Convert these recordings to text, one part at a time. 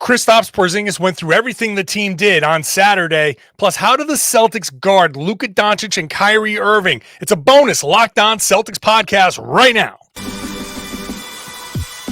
Kristaps Porzingis went through everything the team did on Saturday. Plus, how do the Celtics guard Luka Doncic and Kyrie Irving? It's a bonus Locked On Celtics podcast right now.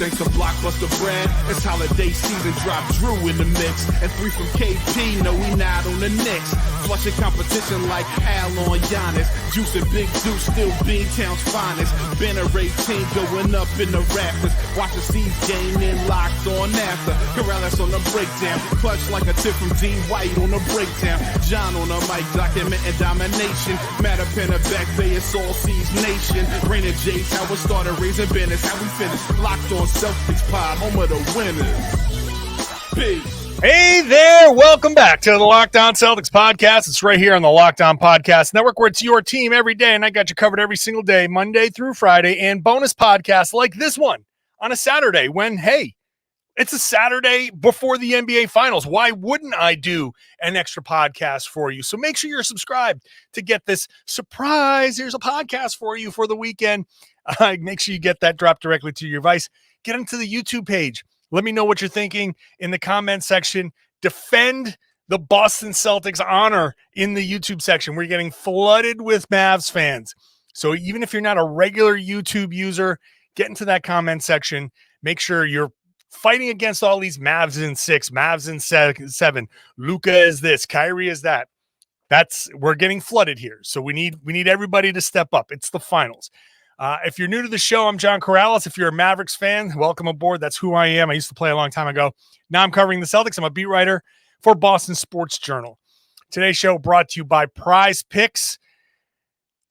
Thanks to Blockbuster brand, it's holiday season. Drop Drew in the mix, and 3 from KP. No, we not on the Knicks. Flushing competition like Al on Giannis. Juice and Big Deuce, still Beantown's finest. Banner 18 going up in the rafters. Watch the C's game in Locked On after. Karalis on the breakdown, clutch like a tip from D. White on the breakdown. John on the mic, documenting domination. Matter pen a back bay, it's all C's nation. Rain and J's, how we started, raising business, how we finished. Locked On Celtics pod, home of the winners. Peace. Hey there, welcome back to the Locked On Celtics podcast. It's right here on the Locked On Podcast Network, where it's your team every day, and I got you covered every single day, Monday through Friday, and bonus podcasts like this one on a Saturday when, hey, it's a Saturday before the NBA Finals. Why wouldn't I do an extra podcast for you? So make sure you're subscribed to get this surprise. Here's a podcast for you for the weekend. Make sure you get that dropped directly to your device. Get into the YouTube page. Let me know what you're thinking in the comment section. Defend the Boston Celtics honor in the YouTube section. We're getting flooded with Mavs fans. So even if you're not a regular YouTube user, get into that comment section. Make sure you're fighting against all these Mavs in 6, Mavs in 7. Luka is this, Kyrie is that. We're getting flooded here. So we need everybody to step up. It's the finals. If you're new to the show, I'm John Karalis. If you're a Mavericks fan, welcome aboard. That's who I am. I used to play a long time ago. Now I'm covering the Celtics. I'm a beat writer for Boston Sports Journal. Today's show brought to you by PrizePicks.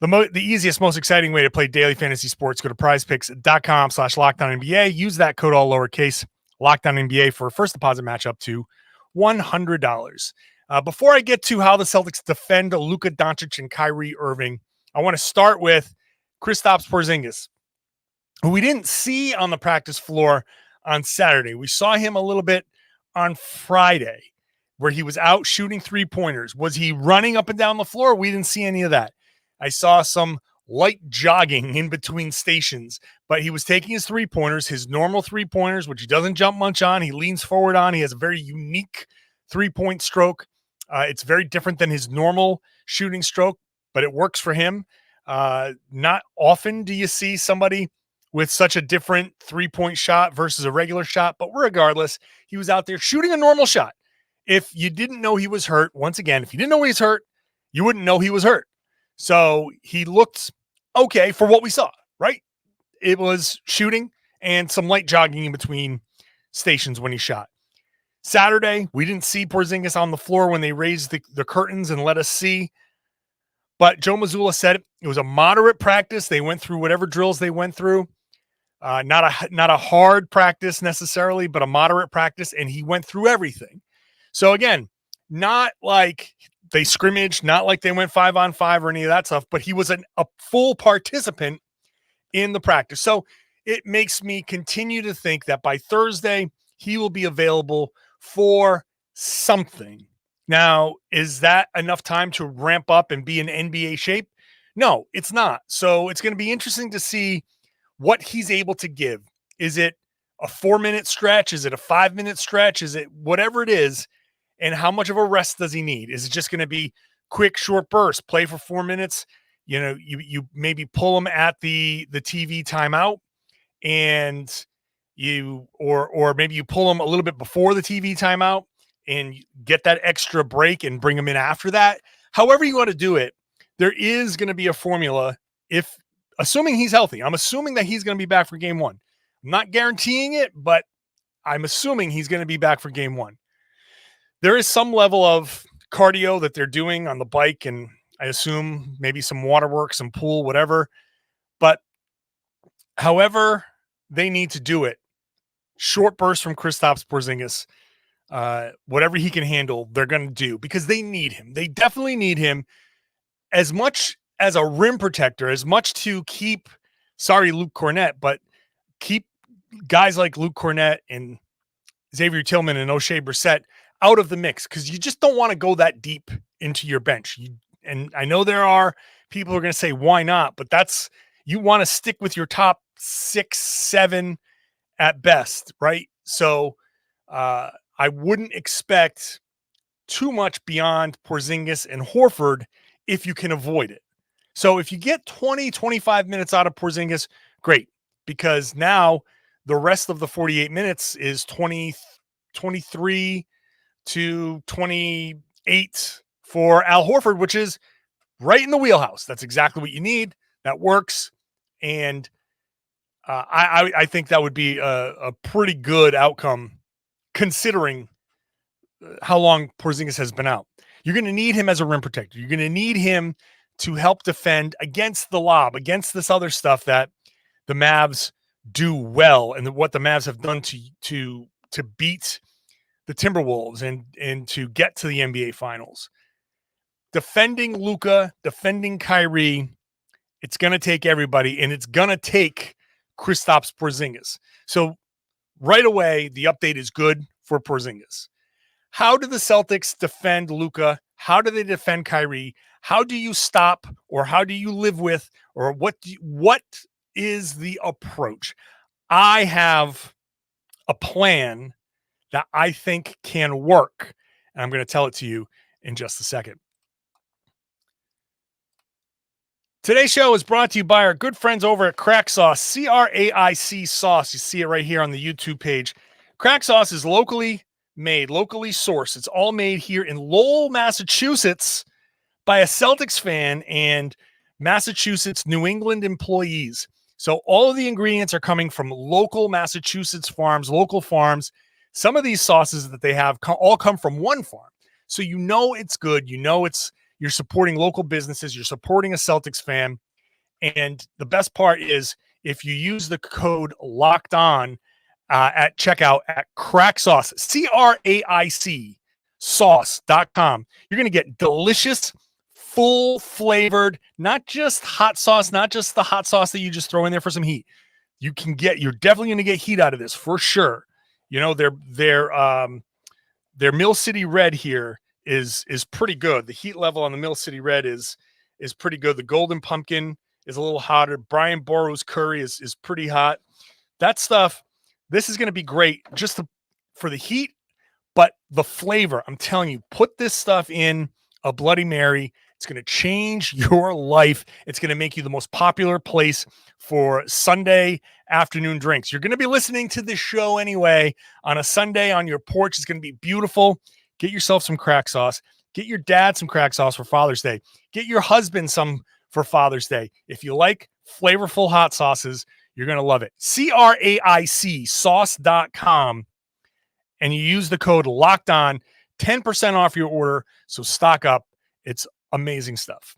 The easiest, most exciting way to play daily fantasy sports. Go to prizepicks.com/LockedOnNBA. Use that code all lowercase, LockedOnNBA, for a first deposit match up to $100. Before I get to how the Celtics defend Luka Doncic and Kyrie Irving, I want to start with Kristaps Porzingis, who we didn't see on the practice floor on Saturday. We saw him a little bit on Friday where he was out shooting three-pointers. Was he running up and down the floor? We didn't see any of that. I saw some light jogging in between stations, but he was taking his three-pointers, his normal three-pointers, which he doesn't jump much on. He leans forward on. He has a very unique three-point stroke. It's very different than his normal shooting stroke, but it works for him. Not often do you see somebody with such a different three-point shot versus a regular shot, but regardless, he was out there shooting a normal shot. If you didn't know he was hurt, once again, if you didn't know he was hurt, you wouldn't know he was hurt. So he looked okay for what we saw, right? It was shooting and some light jogging in between stations when he shot. Saturday, we didn't see Porzingis on the floor when they raised the curtains and let us see. But Joe Mazzulla said it was a moderate practice. They went through whatever drills they went through. Not a hard practice necessarily, but a moderate practice, and he went through everything. So again, not like they scrimmaged, not like they went 5-on-5 or any of that stuff, but he was a full participant in the practice. So it makes me continue to think that by Thursday, he will be available for something. Now, is that enough time to ramp up and be in NBA shape? No, it's not. So it's going to be interesting to see what he's able to give. Is it a 4-minute stretch? Is it a 5-minute stretch? Is it whatever it is? And how much of a rest does he need? Is it just going to be quick, short bursts, play for 4 minutes? You know, you maybe pull him at the TV timeout, and or maybe you pull him a little bit before the TV timeout and get that extra break and bring him in after that. However you want to do it, there is going to be a formula if, assuming he's healthy. I'm assuming that he's going to be back for game 1. I'm not guaranteeing it, but I'm assuming he's going to be back for game 1. There is some level of cardio that they're doing on the bike, and I assume maybe some water work, some pool, whatever. But however they need to do it, short burst from Kristaps Porzingis, whatever he can handle, they're going to do because they need him. They definitely need him as much as a rim protector, as much to keep, Luke Cornett, but keep guys like Luke Cornett and Xavier Tillman and O'Shea Brissett out of the mix, because you just don't want to go that deep into your bench. And I know there are people who are going to say, why not? But you want to stick with your top 6, 7 at best, right? So I wouldn't expect too much beyond Porzingis and Horford if you can avoid it. So if you get 20, 25 minutes out of Porzingis, great, because now the rest of the 48 minutes is 23 to 28 for Al Horford, which is right in the wheelhouse. That's exactly what you need. That works. And I think that would be a pretty good outcome considering how long Porzingis has been out. You're going to need him as a rim protector. You're going to need him to help defend against the lob, against this other stuff that the Mavs do well, and what the Mavs have done to beat the Timberwolves and to get to the NBA Finals. Defending Luka, defending Kyrie, it's going to take everybody, and it's going to take Kristaps Porzingis. So right away, the update is good for Porzingis. How do the Celtics defend Luka? How do they defend Kyrie? How do you stop, or how do you live with, or what is the approach? I have a plan that I think can work, and I'm going to tell it to you in just a second. Today's show is brought to you by our good friends over at Crack Sauce, CRAIC Sauce. You see it right here on the YouTube page. Crack Sauce is locally made, locally sourced. It's all made here in Lowell, Massachusetts by a Celtics fan and Massachusetts, New England employees. So all of the ingredients are coming from local Massachusetts farms, local farms. Some of these sauces that they have all come from one farm. So you know it's good. You know you're supporting local businesses. You're supporting a Celtics fan. And the best part is if you use the code Locked On at checkout at Crack Sauce, CRAIC sauce.com, you're going to get delicious, full flavored, not just hot sauce, not just the hot sauce that you just throw in there for some heat. You're definitely going to get heat out of this for sure. You know, their Mill City Red here is pretty good. The heat level on the Mill City Red is pretty good. The Golden Pumpkin is a little hotter. Brian Boru's curry is pretty hot. That stuff, this is going to be great just for the heat, but the flavor, I'm telling you, put this stuff in a Bloody Mary. It's going to change your life. It's going to make you the most popular place for Sunday afternoon drinks. You're going to be listening to this show anyway on a Sunday on your porch. It's going to be beautiful. Get yourself some Crack Sauce. Get your dad some Crack Sauce for Father's Day. Get your husband some for Father's Day. If you like flavorful hot sauces, you're going to love it. CRAIC sauce.com. And you use the code Locked On, 10% off your order. So stock up. It's amazing stuff.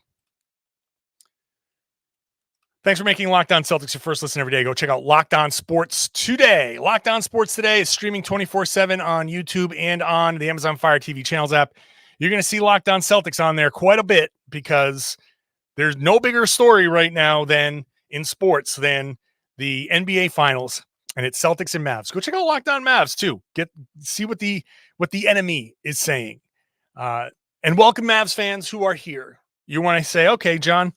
Thanks for making Locked On Celtics your first listen every day. Go check out Locked On Sports Today. Locked On Sports Today is streaming 24/7 on YouTube and on the Amazon Fire TV channels app. You're going to see Locked On Celtics on there quite a bit because there's no bigger story right now in sports than the NBA Finals, and it's Celtics and Mavs. Go check out Locked On Mavs too. See what the enemy is saying. And welcome Mavs fans who are here. You want to say, okay, John,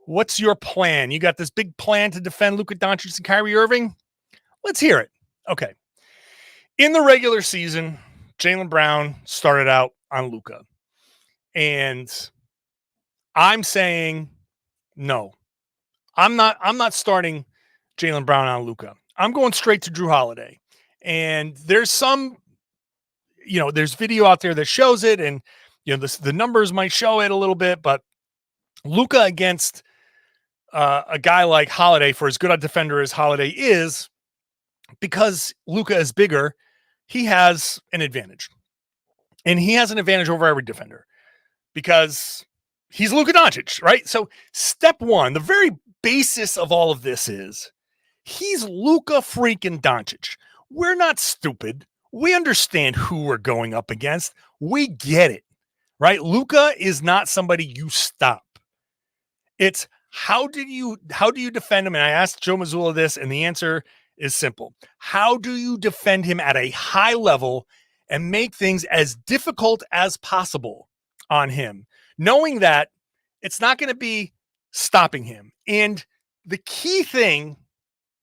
what's your plan? You got this big plan to defend Luka Doncic and Kyrie Irving? Let's hear it. Okay. In the regular season, Jaylen Brown started out on Luka. And I'm saying no. I'm not starting Jaylen Brown on Luka. I'm going straight to Drew Holiday. And there's there's video out there that shows it, and the numbers might show it a little bit, but Luka against a guy like Holiday, for as good a defender as Holiday is, because Luka is bigger, he has an advantage. And he has an advantage over every defender because he's Luka Doncic, right? So step one, the very basis of all of this is he's Luka freaking Doncic. We're not stupid. We understand who we're going up against. We get it, right? Luka is not somebody you stop. It's how do you defend him? And I asked Joe Mazzulla this, and the answer is simple. How do you defend him at a high level and make things as difficult as possible on him, knowing that it's not going to be stopping him? And the key thing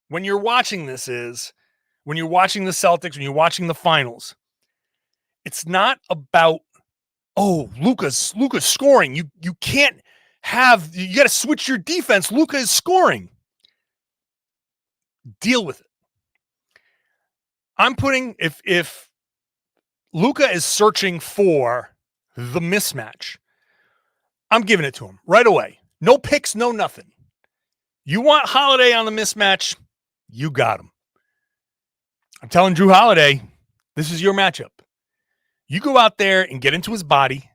when you're watching this is, when you're watching the Celtics, when you're watching the finals, it's not about, oh, Luka's scoring. You can't you got to switch your defense. Luka is scoring. Deal with it. I'm putting, if Luka is searching for the mismatch, I'm giving it to him right away. No picks, no nothing. You want Holiday on the mismatch, you got him. I'm telling Drew Holiday, this is your matchup. You go out there and get into his body,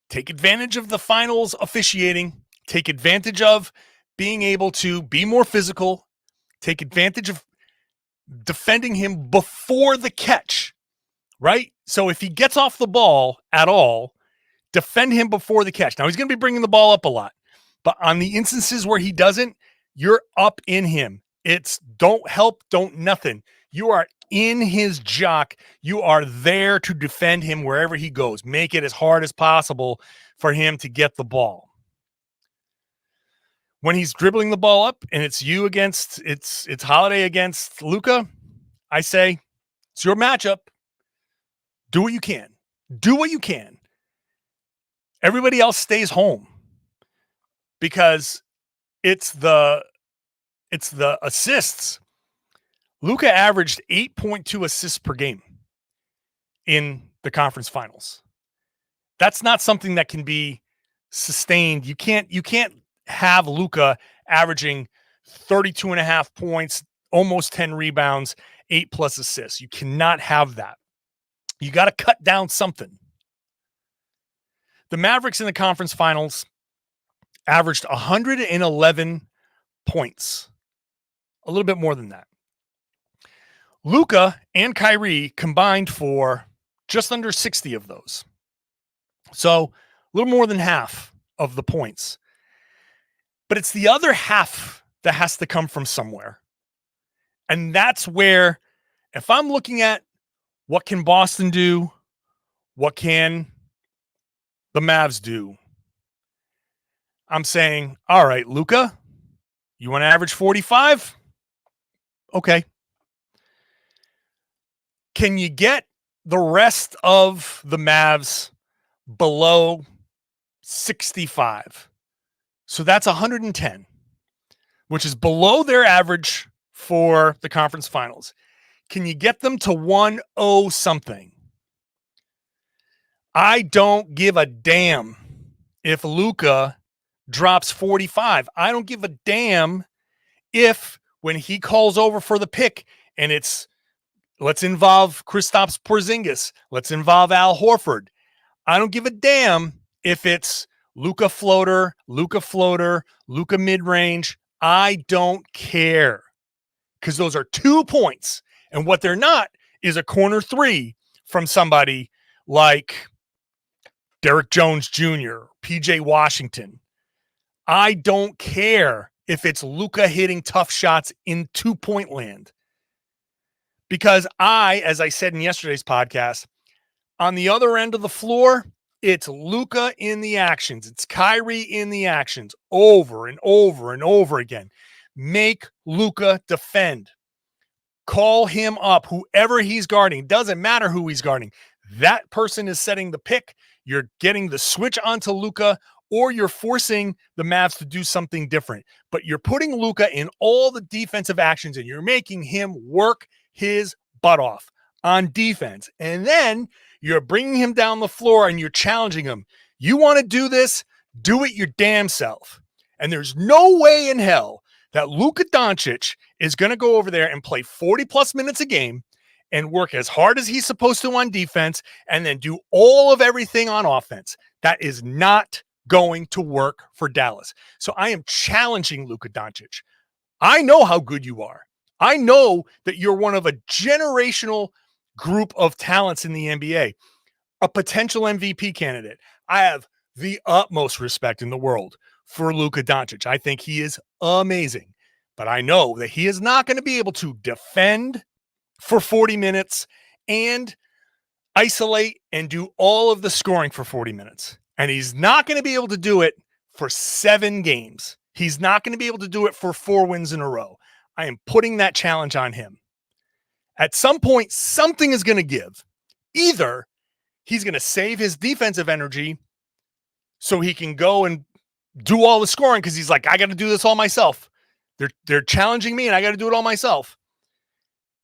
take advantage of the finals officiating, take advantage of being able to be more physical, take advantage of defending him before the catch, right? So if he gets off the ball at all, defend him before the catch. Now, he's going to be bringing the ball up a lot, but on the instances where he doesn't, you're up in him. It's don't help, don't nothing. You are in his jock. You are there to defend him wherever he goes. Make it as hard as possible for him to get the ball. When he's dribbling the ball up and it's you against, it's Holiday against Luka, I say, it's your matchup. Do what you can. Do what you can. Everybody else stays home because it's the assists. Luka averaged 8.2 assists per game in the conference finals. That's not something that can be sustained. You can't have Luka averaging 32.5 points, almost 10 rebounds, 8+ assists. You cannot have that. You got to cut down something. The Mavericks in the conference finals averaged 111 points. A little bit more than that. Luka and Kyrie combined for just under 60 of those. So a little more than half of the points. But it's the other half that has to come from somewhere. And that's where, if I'm looking at what can Boston do, what can the Mavs do, I'm saying, all right, Luka, you want to average 45? Okay. Can you get the rest of the Mavs below 65? So that's 110, which is below their average for the conference finals. Can you get them to 1-0 something? I don't give a damn if Luka drops 45. I don't give a damn if when he calls over for the pick and it's, let's involve Kristaps Porzingis, let's involve Al Horford. I don't give a damn if it's Luka floater, Luka mid-range. I don't care because those are 2 points. And what they're not is a corner three from somebody like Derrick Jones Jr., PJ Washington. I don't care if it's Luka hitting tough shots in 2-point land. Because as I said in yesterday's podcast, on the other end of the floor, it's Luka in the actions. It's Kyrie in the actions over and over and over again. Make Luka defend. Call him up, whoever he's guarding. Doesn't matter who he's guarding. That person is setting the pick. You're getting the switch onto Luka, or you're forcing the Mavs to do something different. But you're putting Luka in all the defensive actions, and you're making him work his butt off on defense. And then you're bringing him down the floor and you're challenging him. You want to do this? Do it your damn self. And there's no way in hell that Luka Doncic is going to go over there and play 40+ minutes a game and work as hard as he's supposed to on defense and then do all of everything on offense. That is not going to work for Dallas. So I am challenging Luka Doncic. I know how good you are. I know that you're one of a generational group of talents in the NBA, a potential MVP candidate. I have the utmost respect in the world for Luka Doncic. I think he is amazing, but I know that he is not going to be able to defend for 40 minutes and isolate and do all of the scoring for 40 minutes. And he's not going to be able to do it for 7 games. He's not going to be able to do it for 4 wins in a row. I am putting that challenge on him. At some point, something is going to give. Either he's going to save his defensive energy so he can go and do all the scoring because he's like, I got to do this all myself. They're challenging me and I got to do it all myself.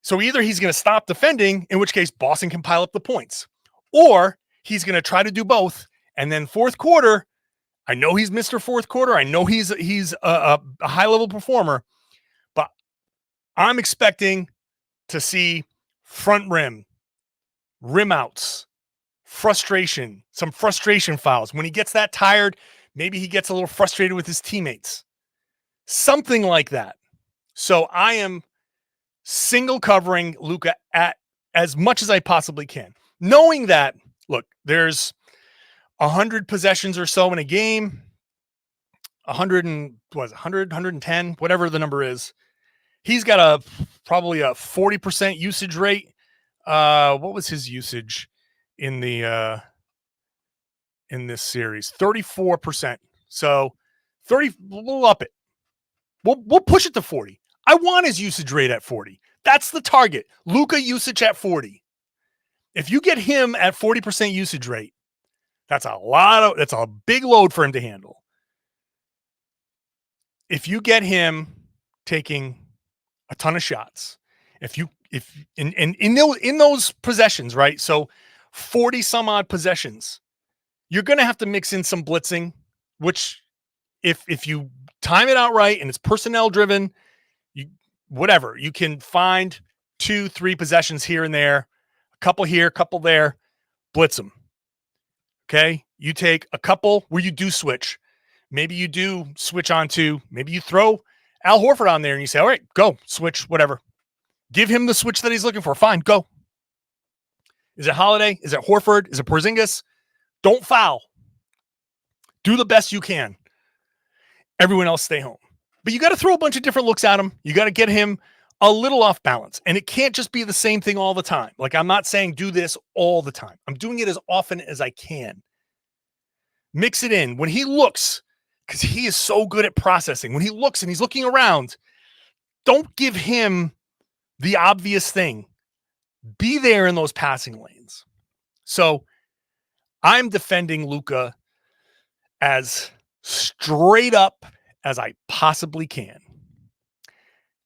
So either he's going to stop defending, in which case Boston can pile up the points, or he's going to try to do both. And then fourth quarter, I know he's Mr. Fourth Quarter. I know he's a high-level performer, but I'm expecting to see front rim outs, frustration, some frustration fouls. When he gets that tired, maybe he gets a little frustrated with his teammates. Something like that. So I am single covering Luka at as much as I possibly can, knowing that, look, there's 100 possessions or so in a game, 110, whatever the number is. He's got probably a 40% usage rate. What was his usage in the in this series? 34%. So 30, we'll up it. We'll push it to 40. I want his usage rate at 40. That's the target. Luka usage at 40. If you get him at 40% usage rate, that's a big load for him to handle. If you get him taking a ton of shots, if in those possessions, right? So 40 some odd possessions, you're going to have to mix in some blitzing, which if you time it out right and it's personnel driven, you can find 2-3 possessions here and there, a couple here, a couple there, blitz them. Okay. You take a couple where you do switch. Maybe you do switch onto, maybe you throw Al Horford on there and you say, all right, go switch, whatever. Give him the switch that he's looking for. Fine, go. Is it Holiday? Is it Horford? Is it Porzingis? Don't foul. Do the best you can. Everyone else stay home. But you got to throw a bunch of different looks at him. You got to get him a little off balance. And it can't just be the same thing all the time. Like, I'm not saying do this all the time. I'm doing it as often as I can. Mix it in. When he looks, because he is so good at processing, when he looks and he's looking around, don't give him the obvious thing. Be there in those passing lanes. So I'm defending Luka as straight up as I possibly can.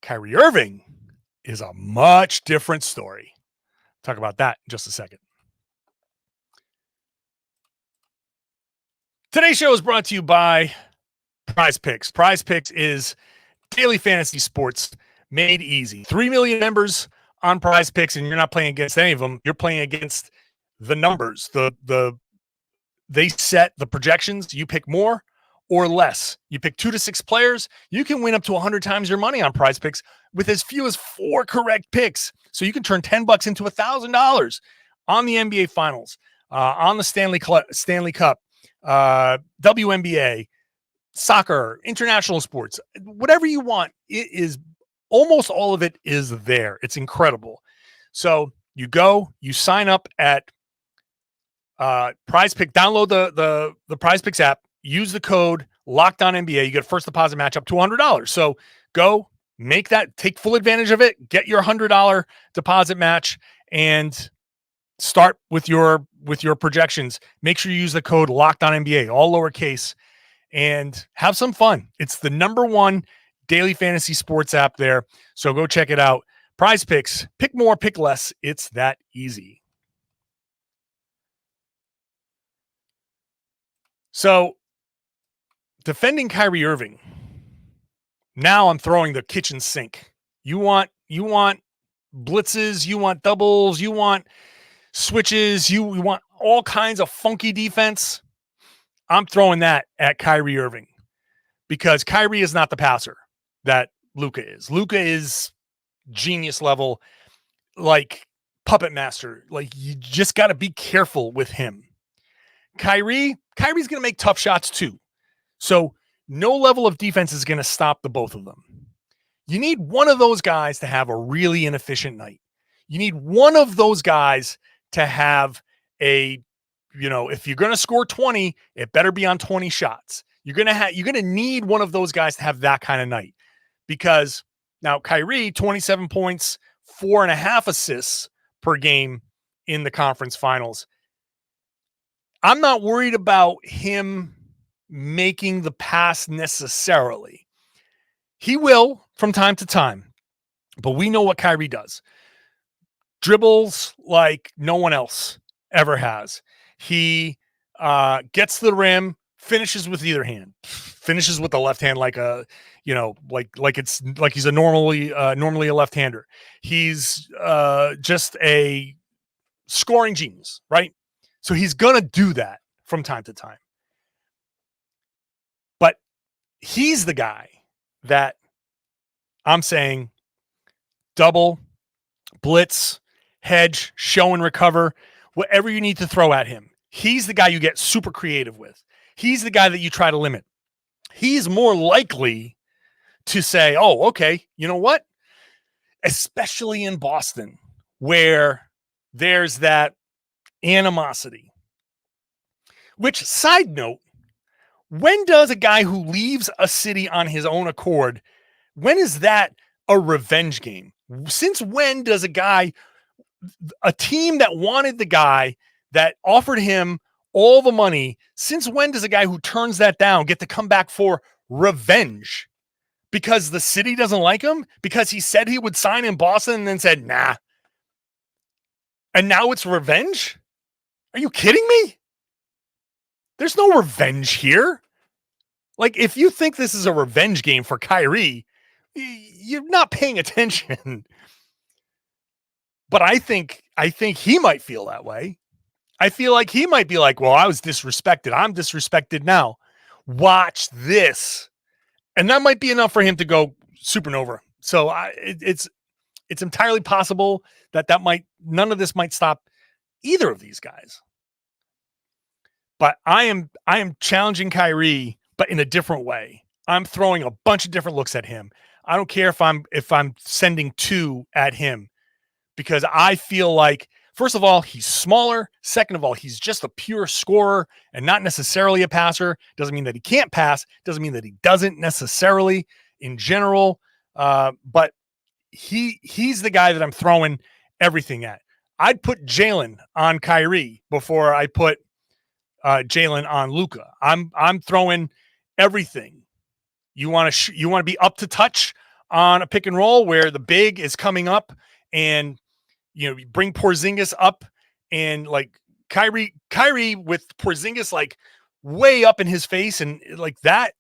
Kyrie Irving is a much different story. Talk about that in just a second. Today's show is brought to you by PrizePicks. PrizePicks is daily fantasy sports made easy. 3 million members on PrizePicks, and you're not playing against any of them. You're playing against the numbers. They set the projections. You pick more or less. You pick 2 to 6 players. You can win up to 100 times your money on PrizePicks with as few as 4 correct picks. So you can turn $10 into $1,000 on the NBA Finals, on the Stanley Cup, WNBA, soccer, international sports, whatever you want. It is almost all of it is there. It's incredible. So you go, you sign up at PrizePicks, download the PrizePicks app, use the code LOCKEDONNBA. You get a first deposit match up to $100. So go make that, take full advantage of it, get your $100 deposit match, and start with your projections. Make sure you use the code LOCKEDONNBA, all lowercase, and have some fun. It's the number one daily fantasy sports app there. So go check it out. PrizePicks, pick more, pick less. It's that easy. So defending Kyrie Irving. Now I'm throwing the kitchen sink. You want blitzes, you want doubles, you want switches, you want all kinds of funky defense. I'm throwing that at Kyrie Irving because Kyrie is not the passer that Luka is. Luka is genius level, like puppet master. Like, you just got to be careful with him. Kyrie's going to make tough shots too. So no level of defense is going to stop the both of them. You need one of those guys to have a really inefficient night. You need one of those guys to have if you're going to score 20, it better be on 20 shots. You're going to need one of those guys to have that kind of night, because now Kyrie, 27 points, 4.5 assists per game in the conference finals. I'm not worried about him making the pass necessarily. He will from time to time, but we know what Kyrie does. Dribbles like no one else ever has. He gets to the rim, finishes with either hand, finishes with the left hand like a, it's like he's a normally a left-hander. He's just a scoring genius, right? So he's gonna do that from time to time. But he's the guy that I'm saying double, blitz, hedge, show and recover, whatever you need to throw at him. He's the guy you get super creative with. He's the guy that you try to limit. He's more likely to say, oh, okay, you know what? Especially in Boston, where there's that animosity. Which, side note, when does a guy who leaves a city on his own accord, when is that a revenge game? Since when does a team that wanted the guy, that offered him all the money, since when does a guy who turns that down get to come back for revenge? Because the city doesn't like him? Because he said he would sign in Boston and then said, nah. And now it's revenge? Are you kidding me? There's no revenge here. Like, if you think this is a revenge game for Kyrie, you're not paying attention. But I think he might feel that way. I feel like he might be like, well, I was disrespected. I'm disrespected now. Watch this. And that might be enough for him to go supernova. So it's entirely possible that none of this might stop either of these guys. But I am challenging Kyrie, but in a different way. I'm throwing a bunch of different looks at him. I don't care if I'm sending 2 at him, because I feel like, first of all, he's smaller. Second of all, he's just a pure scorer and not necessarily a passer. Doesn't mean that he can't pass. Doesn't mean that he doesn't necessarily in general. But he's the guy that I'm throwing everything at. I'd put Jaylen on Kyrie before I put Jaylen on Luka. I'm throwing everything. You want to be up to touch on a pick and roll where the big is coming up, and you bring Porzingis up, and like Kyrie with Porzingis like way up in his face, and like that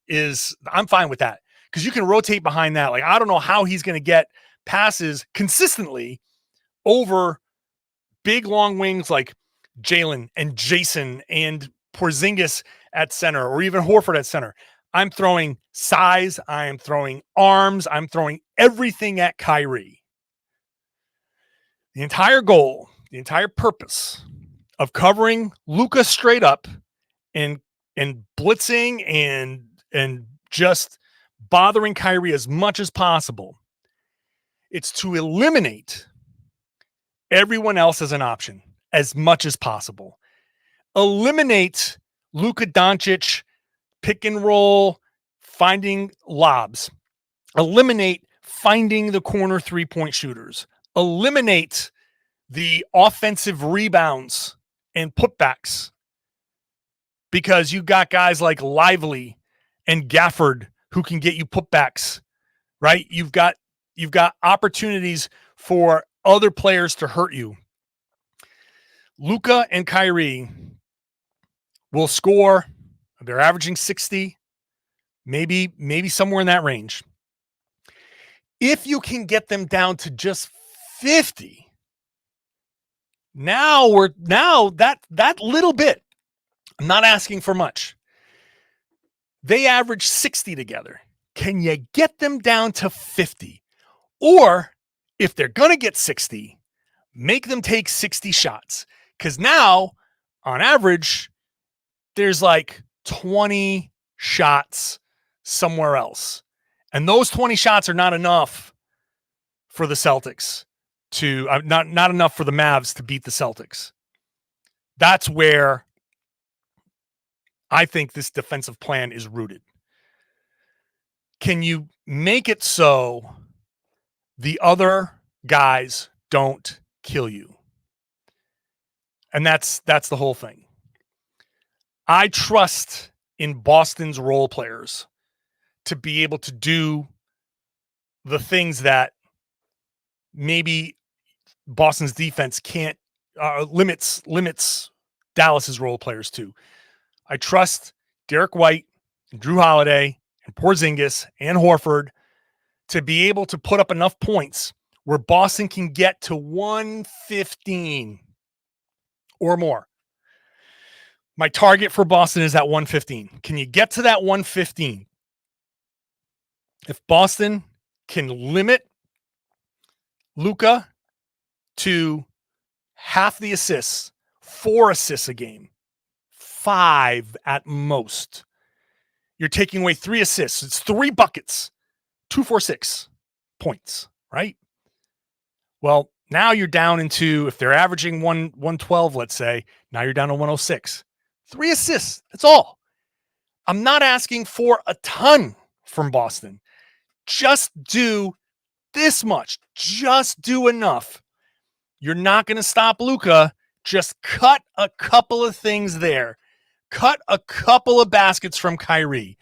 is, I'm fine with that, because you can rotate behind that. Like, I don't know how he's going to get passes consistently over big long wings like Jaylen and Jayson and Porzingis at center, or even Horford at center. I'm throwing size. I am throwing arms. I'm throwing everything at Kyrie. The entire goal, the entire purpose of covering Luka straight up and blitzing and just bothering Kyrie as much as possible, it's to eliminate everyone else as an option as much as possible. Eliminate Luka Doncic pick and roll, finding lobs. Eliminate finding the corner 3-point shooters. Eliminate the offensive rebounds and putbacks, because you got guys like Lively and Gafford who can get you putbacks, right? You've got opportunities for other players to hurt you. Luka and Kyrie will score. They're averaging 60, maybe somewhere in that range. If you can get them down to just 50, now that little bit, I'm not asking for much. They average 60 together. Can you get them down to 50? Or if they're going to get 60, make them take 60 shots. Because now, on average, there's like 20 shots somewhere else. And those 20 shots are not enough for the Celtics to, not enough for the Mavs to beat the Celtics. That's where I think this defensive plan is rooted. Can you make it so the other guys don't kill you? And that's the whole thing. I trust in Boston's role players to be able to do the things that maybe Boston's defense can't limits Dallas's role players to. I trust Derek White, and Drew Holiday, and Porzingis, and Horford to be able to put up enough points where Boston can get to 115 or more. My target for Boston is at 115. Can you get to that 115? If Boston can limit Luka to half the assists, 4 assists a game, 5 at most, you're taking away 3 assists. It's 3 buckets, 2, 4, 6 points, right? Well, now you're down into, if they're averaging 112, let's say, now you're down to 106. 3 assists. That's all. I'm not asking for a ton from Boston. Just do this much. Just do enough. You're not going to stop Luka. Just cut a couple of things there. Cut a couple of baskets from Kyrie.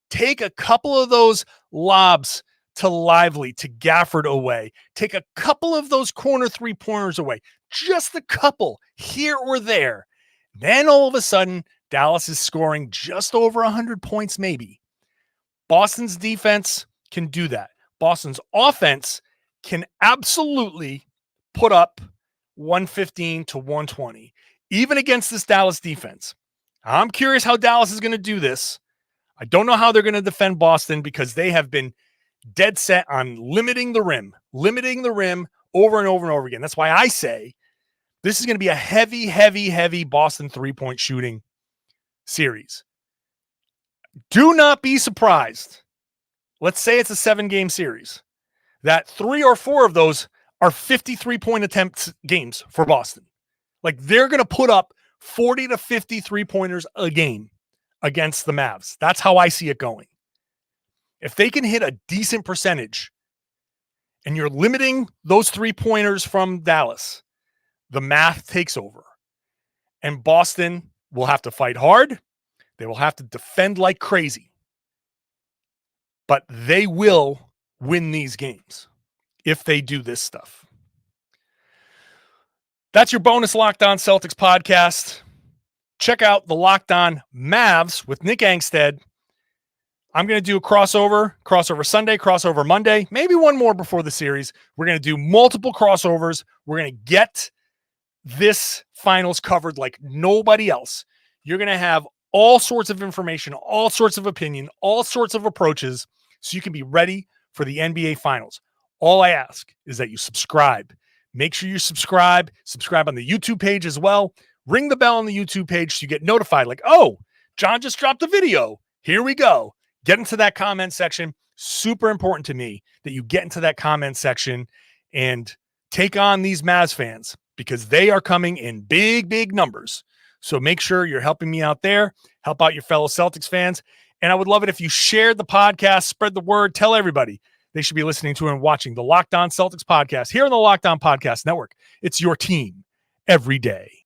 Take a couple of those lobs to Lively, to Gafford away. Take a couple of those corner 3-pointers away. Just a couple here or there. Then all of a sudden, Dallas is scoring just over 100 points maybe. Boston's defense can do that. Boston's offense can absolutely put up 115 to 120, even against this Dallas defense. I'm curious how Dallas is going to do this. I don't know how they're going to defend Boston because they have been dead set on limiting the rim over and over and over again. That's why I say this is going to be a heavy Boston 3-point shooting series. Do not be surprised. Let's say it's a 7-game series, that 3 or 4 of those are 53-point attempts games for Boston. Like, they're going to put up 40 to 50 3-pointers a game against the Mavs. That's how I see it going. If they can hit a decent percentage and you're limiting those 3-pointers from Dallas, the math takes over. And Boston will have to fight hard. They will have to defend like crazy. But they will win these games if they do this stuff. That's your bonus Locked On Celtics podcast. Check out the Locked On Mavs with Nick Angstead. I'm going to do a crossover Sunday, crossover Monday, maybe one more before the series. We're going to do multiple crossovers. We're going to get this finals covered like nobody else. You're going to have all sorts of information, all sorts of opinion, all sorts of approaches, so you can be ready for the NBA Finals. All I ask is that you subscribe. Make sure you subscribe on the YouTube page as well. Ring the bell on the YouTube page so you get notified. Like, oh, John just dropped a video. Here we go. Get into that comment section. Super important to me that you get into that comment section and take on these Mavs fans because they are coming in big numbers. So make sure you're helping me out there. Help out your fellow Celtics fans. And I would love it if you shared the podcast, spread the word, tell everybody they should be listening to and watching the Locked On Celtics podcast here on the Locked On Podcast Network. It's your team every day.